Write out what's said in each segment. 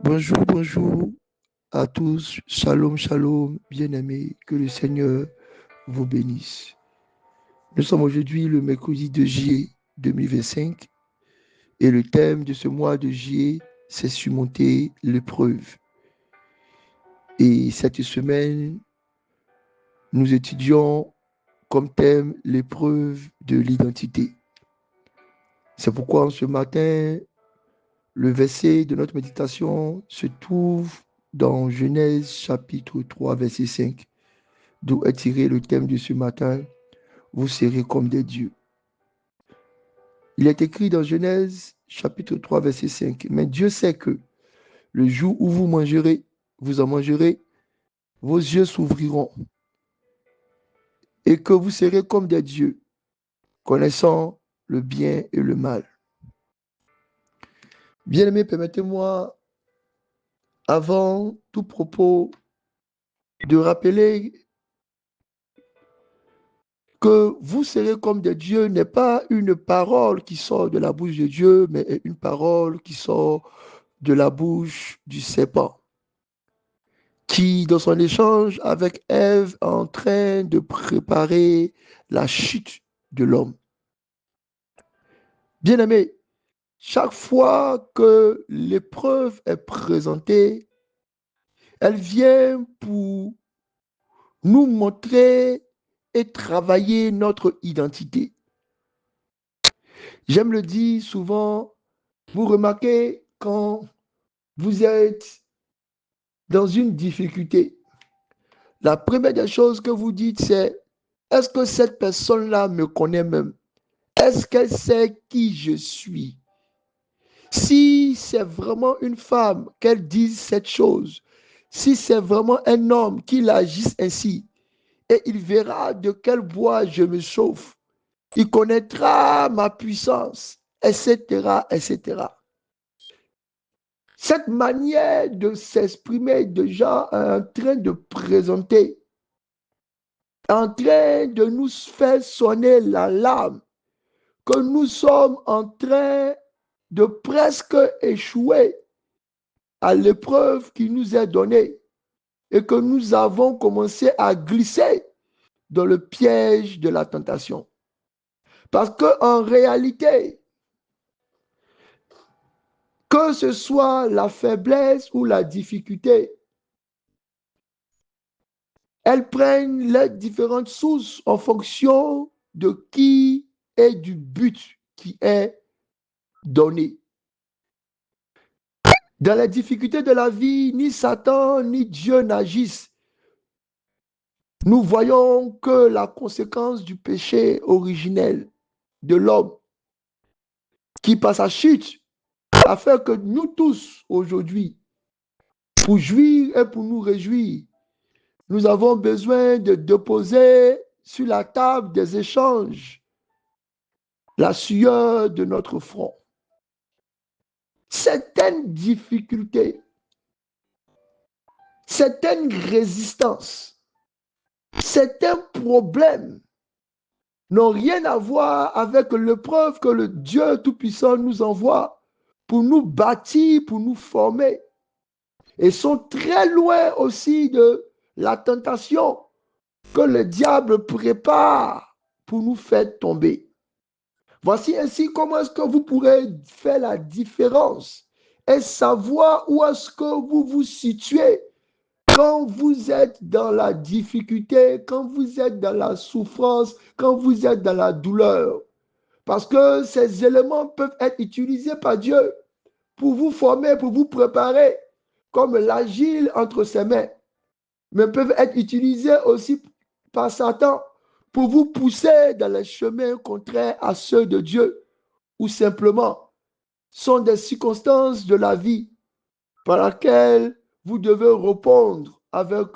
Bonjour, bonjour à tous. Shalom, shalom, bien-aimés. Que le Seigneur vous bénisse. Nous sommes aujourd'hui le mercredi de juillet 2025 et le thème de ce mois de juillet, c'est surmonter l'épreuve. Et cette semaine, nous étudions comme thème l'épreuve de l'identité. C'est pourquoi ce matin, le verset de notre méditation se trouve dans Genèse chapitre 3, verset 5. D'où est tiré le thème de ce matin, vous serez comme des dieux. Il est écrit dans Genèse chapitre 3 verset 5, mais Dieu sait que le jour où vous en mangerez, vos yeux s'ouvriront et que vous serez comme des dieux, connaissant le bien et le mal. Bien-aimés, permettez-moi, avant tout propos, de rappeler que vous serez comme des dieux n'est pas une parole qui sort de la bouche de Dieu, mais une parole qui sort de la bouche du serpent, qui, dans son échange avec Ève, est en train de préparer la chute de l'homme. Bien-aimé, chaque fois que l'épreuve est présentée, elle vient pour nous montrer et travailler notre identité. J'aime le dire souvent, vous remarquez quand vous êtes dans une difficulté, la première des choses que vous dites, c'est: est-ce que cette personne-là me connaît même? Est-ce qu'elle sait qui je suis? Si c'est vraiment une femme, qu'elle dise cette chose. Si c'est vraiment un homme, qu'il agisse ainsi. Et il verra de quel bois je me chauffe. Il connaîtra ma puissance, etc., etc. Cette manière de s'exprimer déjà est en train de présenter, en train de nous faire sonner l'alarme que nous sommes en train de presque échouer à l'épreuve qui nous est donnée et que nous avons commencé à glisser dans le piège de la tentation. Parce qu'en réalité, que ce soit la faiblesse ou la difficulté, elles prennent les différentes sources en fonction de qui et du but qui est donné. Dans les difficultés de la vie, ni Satan ni Dieu n'agissent. Nous voyons que la conséquence du péché originel de l'homme, qui par sa chute a fait que nous tous aujourd'hui, pour jouir et pour nous réjouir, nous avons besoin de déposer sur la table des échanges la sueur de notre front. Certaines difficultés, certaines résistances, certains problèmes n'ont rien à voir avec l'épreuve que le Dieu Tout-Puissant nous envoie pour nous bâtir, pour nous former. Et sont très loin aussi de la tentation que le diable prépare pour nous faire tomber. Voici ainsi comment est-ce que vous pourrez faire la différence et savoir où est-ce que vous vous situez quand vous êtes dans la difficulté, quand vous êtes dans la souffrance, quand vous êtes dans la douleur. Parce que ces éléments peuvent être utilisés par Dieu pour vous former, pour vous préparer, comme l'agile entre ses mains, mais peuvent être utilisés aussi par Satan pour vous pousser dans les chemins contraires à ceux de Dieu, ou simplement sont des circonstances de la vie par laquelle vous devez répondre avec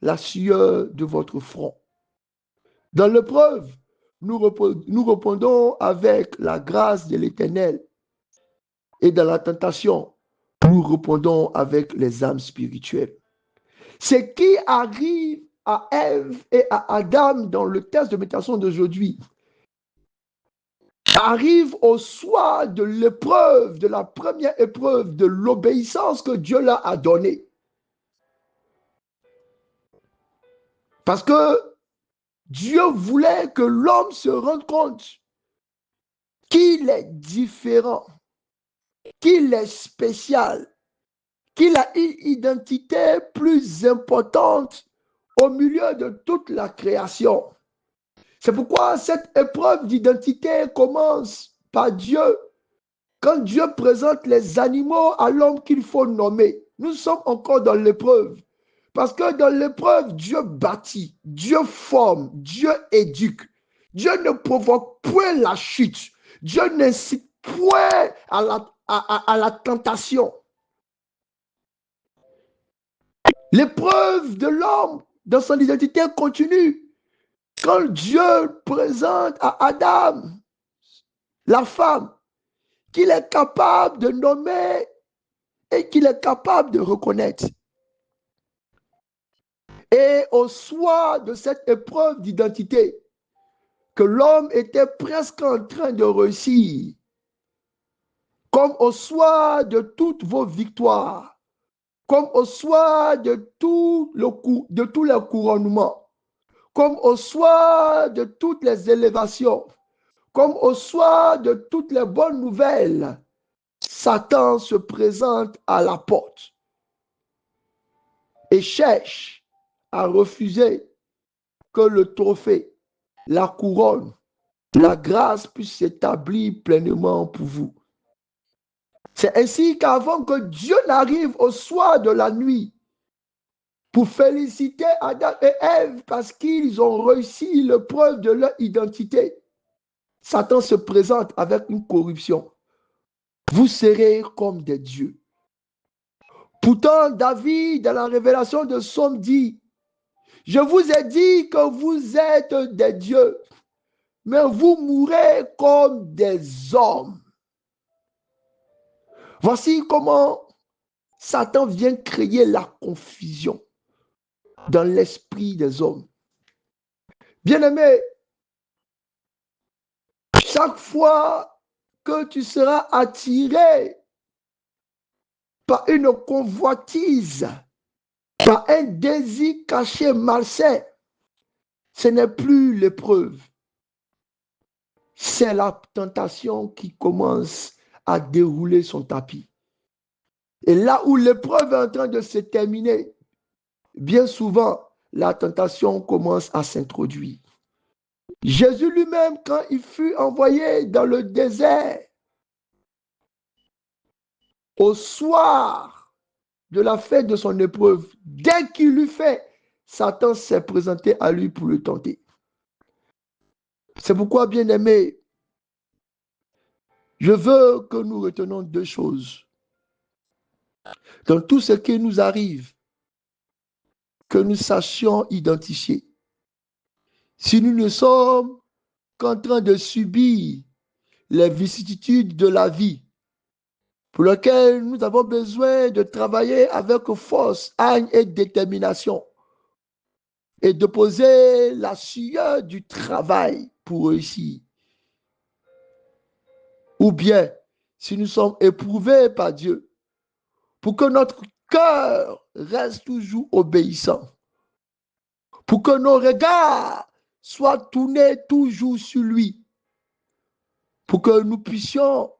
la sueur de votre front. Dans l'épreuve, nous répondons avec la grâce de l'Éternel. Et dans la tentation, nous répondons avec les âmes spirituelles. Ce qui arrive à Ève et à Adam dans le texte de méditation d'aujourd'hui arrive au soir de l'épreuve, de la première épreuve, de l'obéissance que Dieu leur a donnée. Parce que Dieu voulait que l'homme se rende compte qu'il est différent, qu'il est spécial, qu'il a une identité plus importante au milieu de toute la création. C'est pourquoi cette épreuve d'identité commence par Dieu. Quand Dieu présente les animaux à l'homme qu'il faut nommer, nous sommes encore dans l'épreuve. Parce que dans l'épreuve, Dieu bâtit, Dieu forme, Dieu éduque. Dieu ne provoque point la chute. Dieu n'incite point à la tentation. L'épreuve de l'homme dans son identité continue. Quand Dieu présente à Adam la femme qu'il est capable de nommer et qu'il est capable de reconnaître. Et au soir de cette épreuve d'identité, que l'homme était presque en train de réussir, comme au soir de toutes vos victoires, comme au soir de tous les couronnements, comme au soir de toutes les élévations, comme au soir de toutes les bonnes nouvelles, Satan se présente à la porte et cherche à refuser que le trophée, la couronne, la grâce puisse s'établir pleinement pour vous. C'est ainsi qu'avant que Dieu n'arrive au soir de la nuit pour féliciter Adam et Ève parce qu'ils ont réussi l'épreuve de leur identité, Satan se présente avec une corruption. Vous serez comme des dieux. Pourtant, David, dans la révélation de Somme, dit, je vous ai dit que vous êtes des dieux, mais vous mourrez comme des hommes. Voici comment Satan vient créer la confusion dans l'esprit des hommes. Bien-aimé, chaque fois que tu seras attiré par une convoitise, par un désir caché malsain, ce n'est plus l'épreuve. C'est la tentation qui commence à dérouler son tapis. Et là où l'épreuve est en train de se terminer, bien souvent, la tentation commence à s'introduire. Jésus lui-même, quand il fut envoyé dans le désert, au soir de la fête de son épreuve, dès qu'il l'eut fait, Satan s'est présenté à lui pour le tenter. C'est pourquoi, bien-aimé, je veux que nous retenions deux choses. Dans tout ce qui nous arrive, que nous sachions identifier. Si nous ne sommes qu'en train de subir les vicissitudes de la vie, pour lesquelles nous avons besoin de travailler avec force, hargne et détermination, et de poser la sueur du travail pour réussir. Ou bien, si nous sommes éprouvés par Dieu, pour que notre cœur reste toujours obéissant, pour que nos regards soient tournés toujours sur lui, pour que nous puissions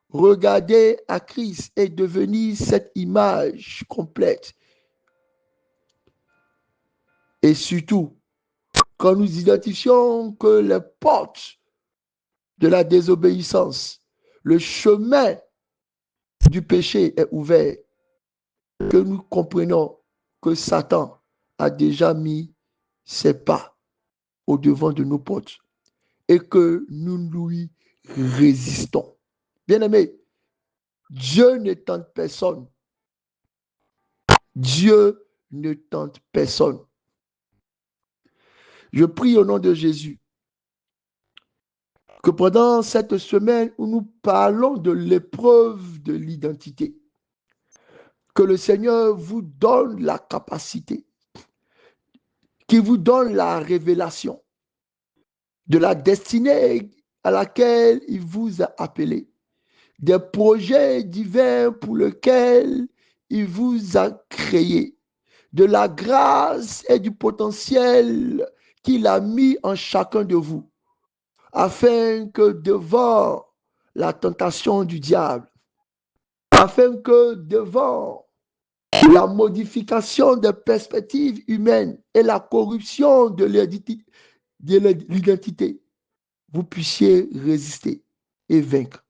regarder à Christ et devenir cette image complète. Et surtout, quand nous identifions que les portes de la désobéissance, le chemin du péché est ouvert, que nous comprenons que Satan a déjà mis ses pas au devant de nos portes et que nous lui résistons. Bien-aimé, Dieu ne tente personne. Dieu ne tente personne. Je prie au nom de Jésus que pendant cette semaine où nous parlons de l'épreuve de l'identité, que le Seigneur vous donne la capacité, qu'il vous donne la révélation de la destinée à laquelle il vous a appelé, des projets divins pour lesquels il vous a créé, de la grâce et du potentiel qu'il a mis en chacun de vous, afin que devant la tentation du diable, afin que devant la modification des perspectives humaines et la corruption de l'identité, vous puissiez résister et vaincre.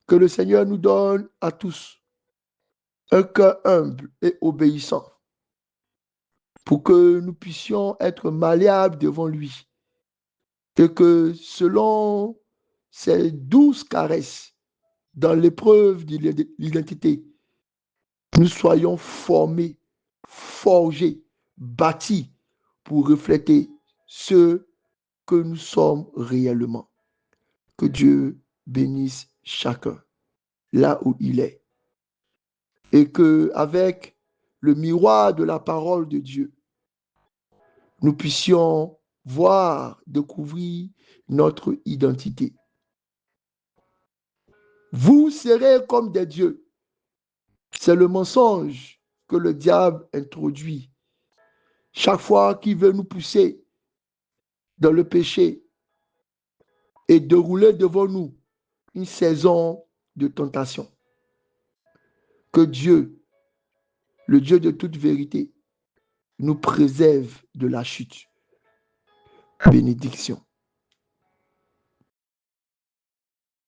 Que le Seigneur nous donne à tous un cœur humble et obéissant pour que nous puissions être malléables devant lui et que selon ses douces caresses dans l'épreuve de l'identité, nous soyons formés, forgés, bâtis pour refléter ce que nous sommes réellement. Que Dieu bénisse chacun là où il est. Et que avec le miroir de la parole de Dieu, nous puissions voir, découvrir notre identité. Vous serez comme des dieux. C'est le mensonge que le diable introduit chaque fois qu'il veut nous pousser dans le péché et dérouler devant nous une saison de tentation. Que Dieu, le Dieu de toute vérité, nous préserve de la chute. Bénédiction.